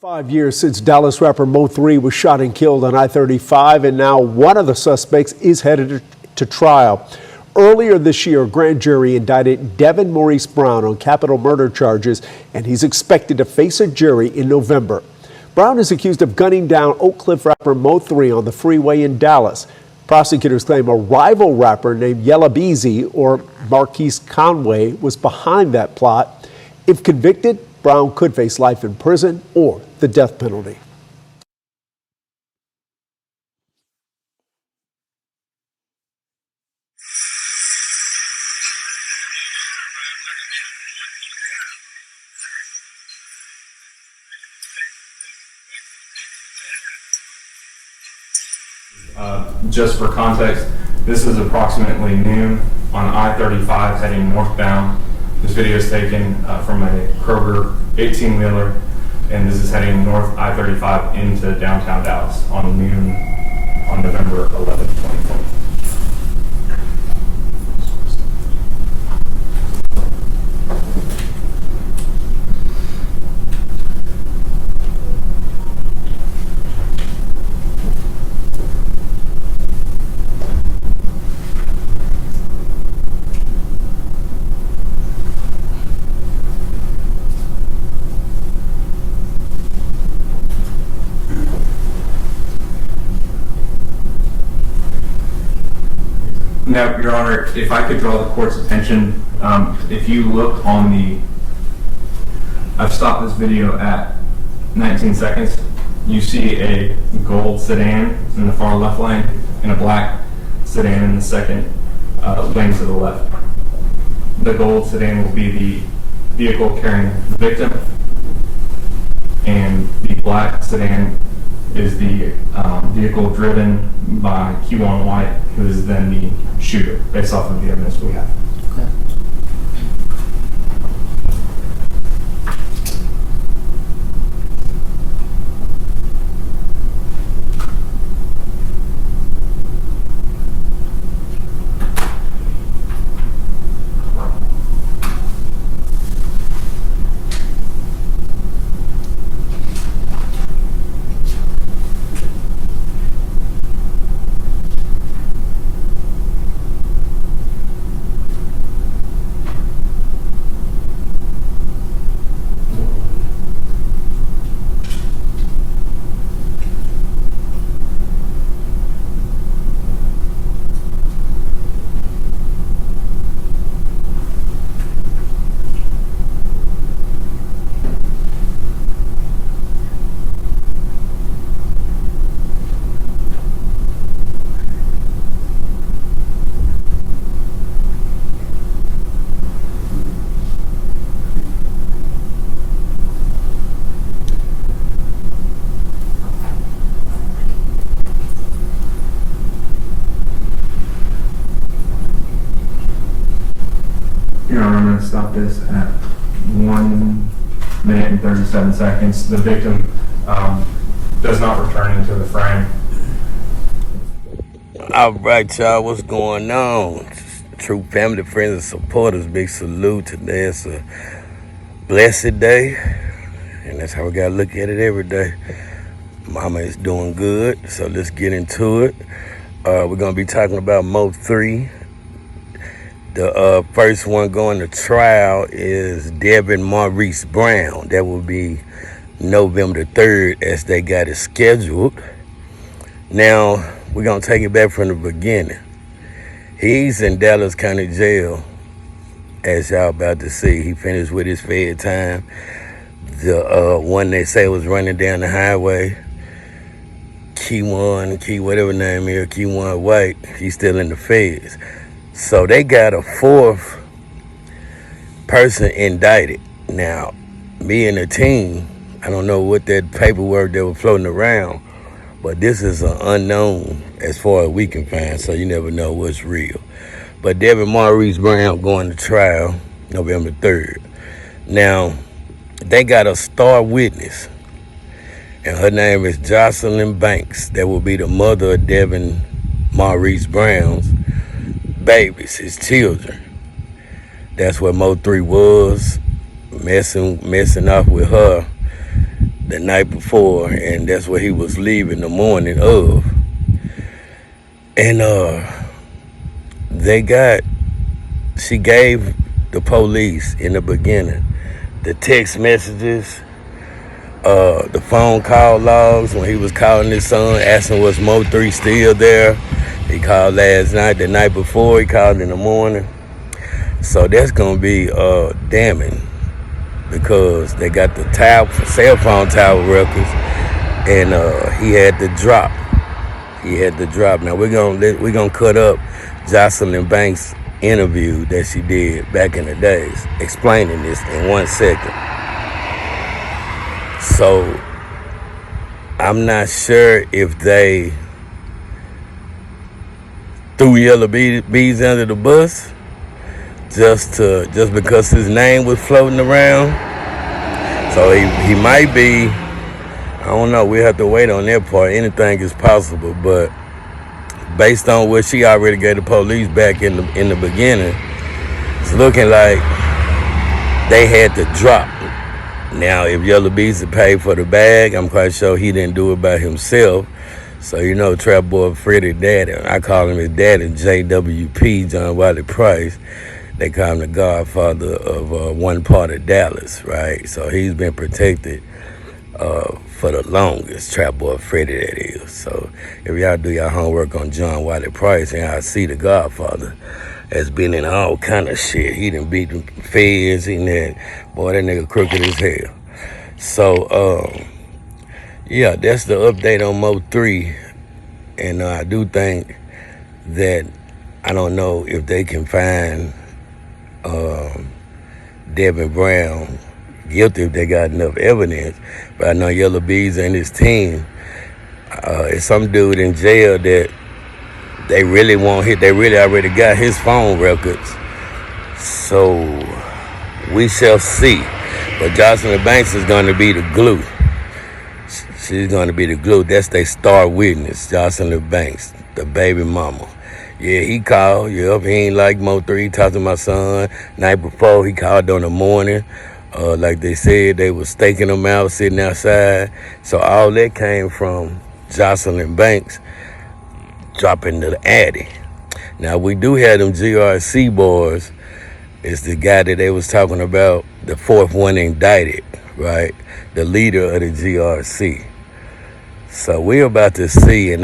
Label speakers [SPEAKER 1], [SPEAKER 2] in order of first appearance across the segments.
[SPEAKER 1] 5 years since Dallas rapper Mo3 was shot and killed on I-35, and now one of the suspects is headed to trial. Earlier this year, a grand jury indicted Devin Brown on capital murder charges, and he's expected to face a jury in November. Brown is accused of gunning down Oak Cliff rapper Mo3 on the freeway in Dallas. Prosecutors claim a rival rapper named Yella Beezy, or Marquise Conway, was behind that plot. If convicted, Brown could face life in prison or the death penalty.
[SPEAKER 2] Just for context, this is approximately noon on I-35 heading northbound. This video is taken from a Kroger 18-wheeler, and this is heading north I-35 into downtown Dallas on noon on November 11, 2020. Now, Your Honor, if I could draw the court's attention, if you look on I've stopped this video at 19 seconds. You see a gold sedan in the far left lane and a black sedan in the second lane to the left. The gold sedan will be the vehicle carrying the victim, and the black sedan is the vehicle driven by Q1 White, who is then the shooter, based off of the evidence we have.
[SPEAKER 3] Okay.
[SPEAKER 2] Your Honor, I'm going to stop this at 1 minute and 37 seconds. The victim does not return into the frame.
[SPEAKER 4] All right, y'all, what's going on? True family, friends, and supporters, big salute. Today is a blessed day, and that's how we gotta look at it every day. Mama is doing good, so let's get into it. We're gonna be talking about Mo3. The first one going to trial is Devin Brown. That will be November the 3rd, as they got it scheduled. Now, we're going to take it back from the beginning. He's in Dallas County Jail, as y'all about to see. He finished with his fed time. The one they say was running down the highway, whatever name is, Q1 White, he's still in the feds. So they got a fourth person indicted. Now, me and the team, I don't know what that paperwork that was floating around, but this is an unknown as far as we can find, so you never know what's real. But Devin Brown going to trial November 3rd. Now, they got a star witness, and her name is Jocelyn Banks. That will be the mother of Devin Brown's babies, his children. That's what Mo3 was, messing off with her the night before, and that's where he was leaving the morning of. And she gave the police in the beginning the text messages, the phone call logs when he was calling his son, asking was Mo3 still there. He called last night, the night before, he called in the morning. So that's gonna be damning, because they got the cell phone tower records, and he had to drop. Now we're gonna cut up Jocelyn Banks' interview that she did back in the days, explaining this in 1 second. So I'm not sure if they threw Yella Beezy under the bus just because his name was floating around. So he might be, I don't know, we have to wait on that part. Anything is possible, but based on what she already gave the police back in the beginning, it's looking like they had to drop. Now, if Yella Beezy paid for the bag, I'm quite sure he didn't do it by himself. So, you know, Trap Boy Freddie Daddy, I call him his daddy, JWP, John Wiley Price. They call him the godfather of one part of Dallas, right? So he's been protected for the longest, Trap Boy Freddie, that is. So if y'all do your homework on John Wiley Price, and y'all see the godfather has been in all kind of shit. He done beat the feds, that nigga crooked as hell. So, yeah, that's the update on Mo3. And I do think that, I don't know if they can find Devin Brown guilty if they got enough evidence. But I know Yella Beezy and his team, it's some dude in jail that they really already got his phone records. So we shall see. But Jocelyn Banks is going to be the glue. She's going to be the glue. That's their star witness, Jocelyn Banks, the baby mama. Yeah, he called. Yep, he ain't like Mo3. He talked to my son. Night before, he called on the morning. Like they said, they was staking him out, sitting outside. So all that came from Jocelyn Banks dropping to the Addy. Now, we do have them GRC boys. It's the guy that they was talking about, the fourth one indicted, right? The leader of the GRC. So we're about to see, and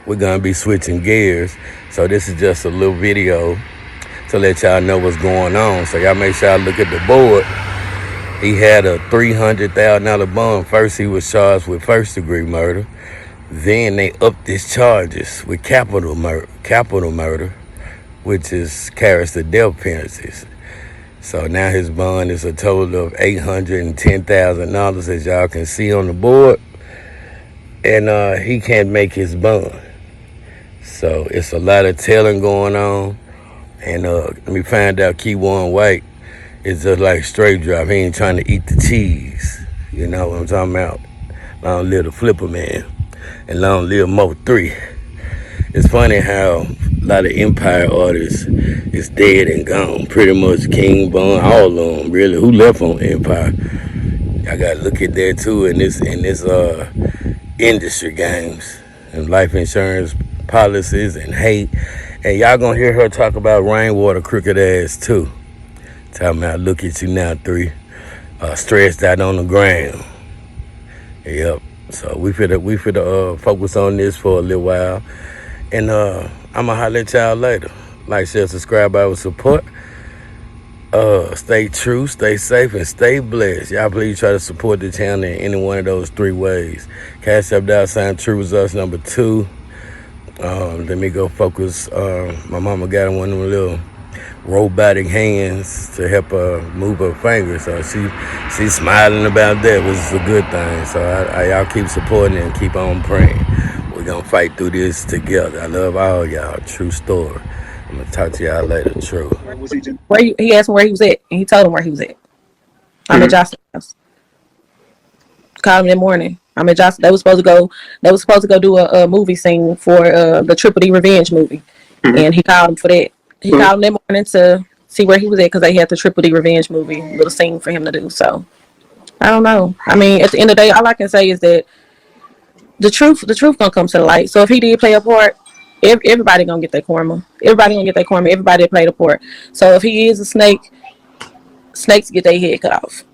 [SPEAKER 4] we're going to be switching gears. So this is just a little video to let y'all know what's going on. So y'all make sure y'all look at the board. He had a $300,000 bond. First, he was charged with first-degree murder. Then they upped his charges with capital murder, which carries the death penalties. So now his bond is a total of $810,000, as y'all can see on the board. And he can't make his bond. So it's a lot of telling going on. And let me find out Keywan White is just like straight drop. He ain't trying to eat the cheese. You know what I'm talking about? Long live the flipper man. And long live Mo3. It's funny how a lot of Empire artists is dead and gone. Pretty much King Von, all of them, really. Who left on Empire? I gotta look at that too in this industry games and life insurance policies and hate. And y'all gonna hear her talk about Rainwater crooked ass too. Talking about look at you now, 3. Stressed out on the ground. Yep. So we finna focus on this for a little while. And I'ma holler at y'all later. Like, share, subscribe, I will support. Stay true, stay safe, and stay blessed. Y'all please try to support the channel in any one of those 3 ways. Cash App $ TRURESULTS #2. Let me go focus. My mama got one of them little robotic hands to help her move her fingers. So she's smiling about that, which is a good thing. So y'all keep supporting and keep on praying. We're gonna fight through this together. I love all y'all. True story. I'm gonna talk to y'all later. True.
[SPEAKER 3] He asked him where he was at, and he told him where he was at. I'm at Jocelyn's house. Called him in the morning. I'm at Jocelyn. They was supposed to go do a movie scene for the Triple D Revenge movie, and he called him for that. He called him that morning to see where he was at because they had the Triple D Revenge movie little scene for him to do. So I don't know. I mean, at the end of the day, all I can say is that the truth gonna come to the light. So if he did play a part, everybody gonna get their karma. Everybody gonna get their karma. Everybody that played a part. So if he is a snake, snakes get their head cut off.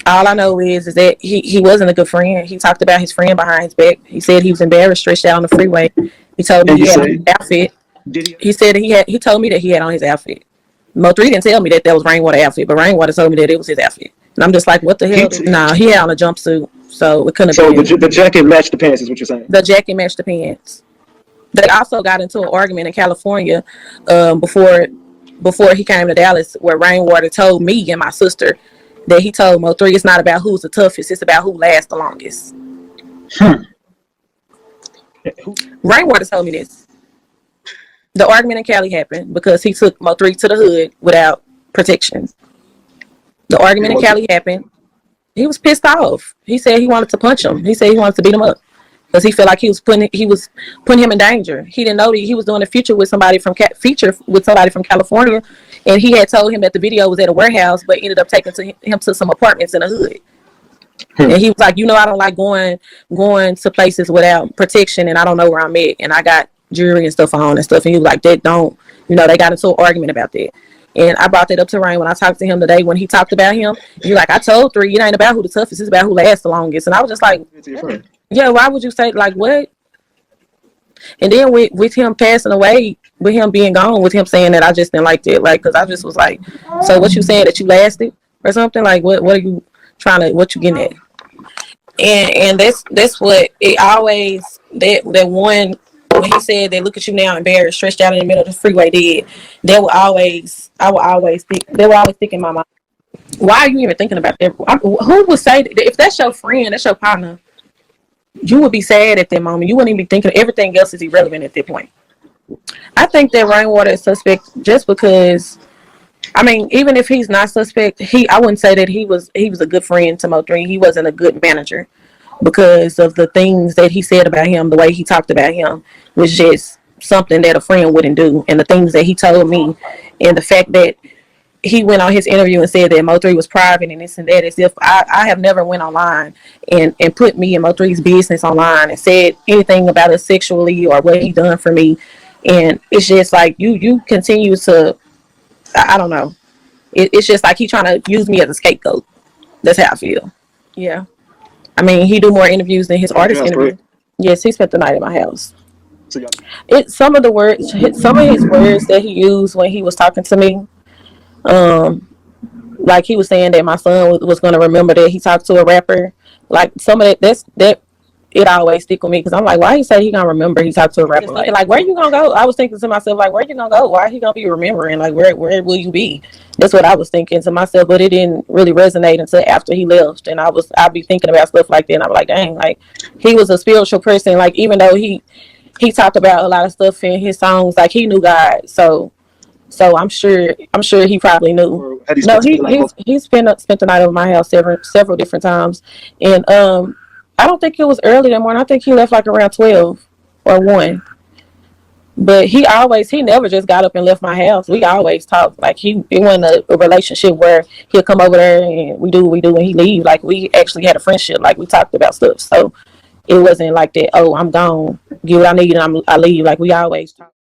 [SPEAKER 3] All I know is that he wasn't a good friend. He talked about his friend behind his back. He said he was embarrassed, stretched out on the freeway. He told me he had on his outfit. He said that he told me that he had on his outfit. Mo3 didn't tell me that was Rainwater outfit, but Rainwater told me that it was his outfit. And I'm just like, what the hell? Nah, he had on a jumpsuit, so it couldn't have been.
[SPEAKER 5] So the jacket matched the pants is what you're saying?
[SPEAKER 3] The jacket matched the pants. They also got into an argument in California before he came to Dallas, where Rainwater told me and my sister that he told Mo3 it's not about who's the toughest, it's about who lasts the longest. Rainwater told me this. The argument in Cali happened because he took Mo3 to the hood without protection. The argument in Cali happened. He was pissed off. He said he wanted to punch him. He said he wanted to beat him up because he felt like he was putting him in danger. He didn't know that he was doing a feature with somebody from California, and he had told him that the video was at a warehouse, but ended up taking him to some apartments in the hood. And he was like, I don't like going to places without protection, and I don't know where I'm at, and I got jewelry and stuff on and stuff. And he was like, they got into an argument about that. And I brought that up to Rain when I talked to him today when he talked about him. He was like, I told 3, it ain't about who the toughest, it's about who lasts the longest. And I was just like, yeah, why would you say, like, what? And then with him passing away, with him being gone, with him saying that, I just didn't like that. Like, because I just was like, so what you saying, that you lasted or something? Like, what are you what you getting at? And that's what it always, that one, when he said that, look at you now embarrassed, stretched out in the middle of the freeway dead, I would always think in my mind, why are you even thinking about that? Who would say that? If that's your friend, that's your partner, you would be sad at that moment. You wouldn't even be thinking, everything else is irrelevant at that point. I think that Rainwater is suspect just because, I mean, even if he's not suspect, I wouldn't say that he was a good friend to Mo3. He wasn't a good manager because of the things that he said about him, the way he talked about him was just something that a friend wouldn't do. And the things that he told me, and the fact that he went on his interview and said that Mo3 was private and this and that, as if I have never went online and put me and Mo3's business online and said anything about us sexually or what he done for me. And it's just like, you continue to, I don't know. It's just like he trying to use me as a scapegoat. That's how I feel. Yeah. I mean, he do more interviews than his artist interview. Right? Yes, he spent the night at my house. So some of his words that he used when he was talking to me, like he was saying that my son was going to remember that he talked to a rapper. Like some of that it always stick with me because I'm like, why he say he gonna remember he talked to a rapper? Like, where you gonna go? I was thinking to myself, like, where you gonna go? Why he gonna be remembering? Like, where will you be? That's what I was thinking to myself, but it didn't really resonate until after he left, and I'd be thinking about stuff like that, and I'm like, dang, like he was a spiritual person. Like even though he talked about a lot of stuff in his songs, like he knew God, so I'm sure he probably knew. No, he spent the night over my house several different times, and I don't think it was early that morning. I think he left like around 12 or 1. But he never just got up and left my house. We always talked. Like it wasn't a relationship where he'll come over there and we do what we do and he leave. Like we actually had a friendship. Like we talked about stuff. So it wasn't like that, oh, I'm gone, get what I need and I leave. Like we always talked.